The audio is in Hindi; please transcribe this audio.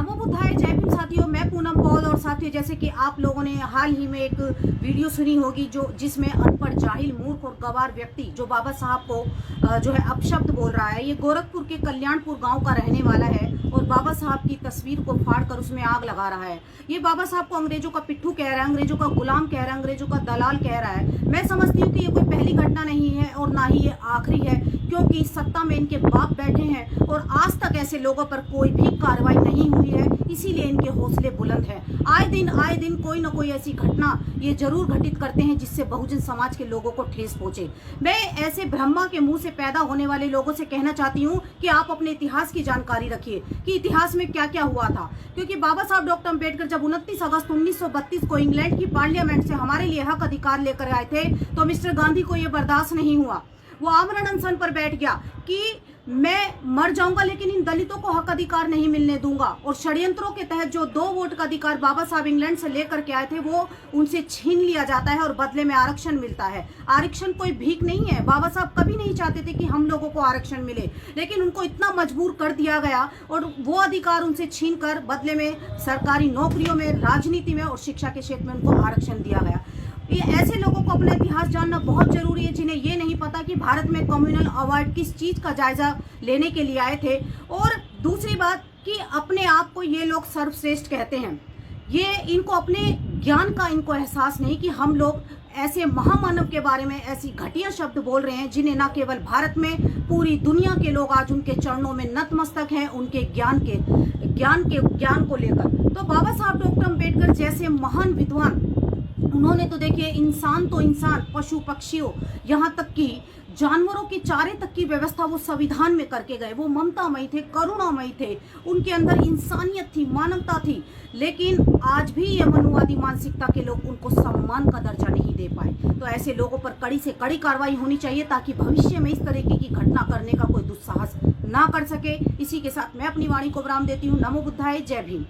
नमो बुद्धाय, जय भीम साथियों। मैं पूनम पॉल और साथियों, जैसे कि आप लोगों ने हाल ही में एक वीडियो सुनी होगी जिसमें अनपढ़, जाहिल, मूर्ख और गवार व्यक्ति जो बाबा साहब को जो है अपशब्द बोल रहा है। ये गोरखपुर के कल्याणपुर गांव का रहने वाला है और बाबा साहब की तस्वीर को फाड़कर उसमें आग लगा रहा है। ये बाबा साहब को अंग्रेजों का पिट्ठू कह रहा है, अंग्रेजों का गुलाम कह रहा है, अंग्रेजों का दलाल कह रहा है। मैं समझती हूँ कि ये कोई पहली घटना नहीं है और ना ही ये आखिरी है, क्योंकि सत्ता में इनके बाप बैठे हैं और आज तक ऐसे लोगों पर कोई भी कार्रवाई नहीं हुई है, इसीलिए इनके हौसले बुलंद हैं। आए दिन कोई ना कोई ऐसी घटना ये जरूर घटित करते हैं जिससे बहुजन समाज के लोगों को ठेस पहुंचे। मैं ऐसे ब्रह्मा के मुंह से पैदा होने वाले लोगों से कहना चाहती हूँ कि आप अपने इतिहास की जानकारी रखिए कि इतिहास में क्या क्या हुआ था, क्योंकि बाबा साहब डॉक्टर अम्बेडकर जब 29 अगस्त 1932 को इंग्लैंड की पार्लियामेंट से हमारे लिए हक अधिकार लेकर आए थे तो मिस्टर गांधी को यह बर्दाश्त नहीं हुआ। वो आमरण अनशन पर बैठ गया कि मैं मर जाऊंगा लेकिन इन दलितों को हक अधिकार नहीं मिलने दूंगा। और षड्यंत्रों के तहत जो 2 वोट का अधिकार बाबा साहब इंग्लैंड से लेकर के आए थे वो उनसे छीन लिया जाता है और बदले में आरक्षण मिलता है। आरक्षण कोई भीख नहीं है। बाबा साहब कभी नहीं चाहते थे कि हम लोगों को आरक्षण मिले, लेकिन उनको इतना मजबूर कर दिया गया और वो अधिकार उनसे छीन कर बदले में सरकारी नौकरियों में, राजनीति में और शिक्षा के क्षेत्र में उनको आरक्षण दिया गया। ये ऐसे लोगों को अपना इतिहास जानना बहुत जरूरी है जिन्हें ये नहीं पता कि भारत में कम्युनल अवार्ड किस चीज का जायजा लेने के लिए आए थे। और दूसरी बात कि अपने आप को ये लोग सर्वश्रेष्ठ कहते हैं। ये इनको अपने ज्ञान का इनको एहसास नहीं कि हम लोग ऐसे महामानव के बारे में ऐसी घटिया शब्द बोल रहे हैं जिन्हें न केवल भारत में, पूरी दुनिया के लोग आज उनके चरणों में नतमस्तक हैं उनके ज्ञान को लेकर। तो बाबा साहब डॉक्टर अम्बेडकर जैसे महान विद्वान, उन्होंने तो देखिए इंसान तो इंसान, पशु पक्षियों, यहाँ तक कि जानवरों के चारे तक की व्यवस्था वो संविधान में करके गए। वो ममतामयी थे, करुणामयी थे, उनके अंदर इंसानियत थी, मानवता थी। लेकिन आज भी ये मनुवादी मानसिकता के लोग उनको सम्मान का दर्जा नहीं दे पाए। तो ऐसे लोगों पर कड़ी से कड़ी कार्रवाई होनी चाहिए ताकि भविष्य में इस तरीके की घटना करने का कोई दुस्साहस ना कर सके। इसी के साथ मैं अपनी वाणी को विराम देती हूँ। नमो बुद्धाय, जय भीम।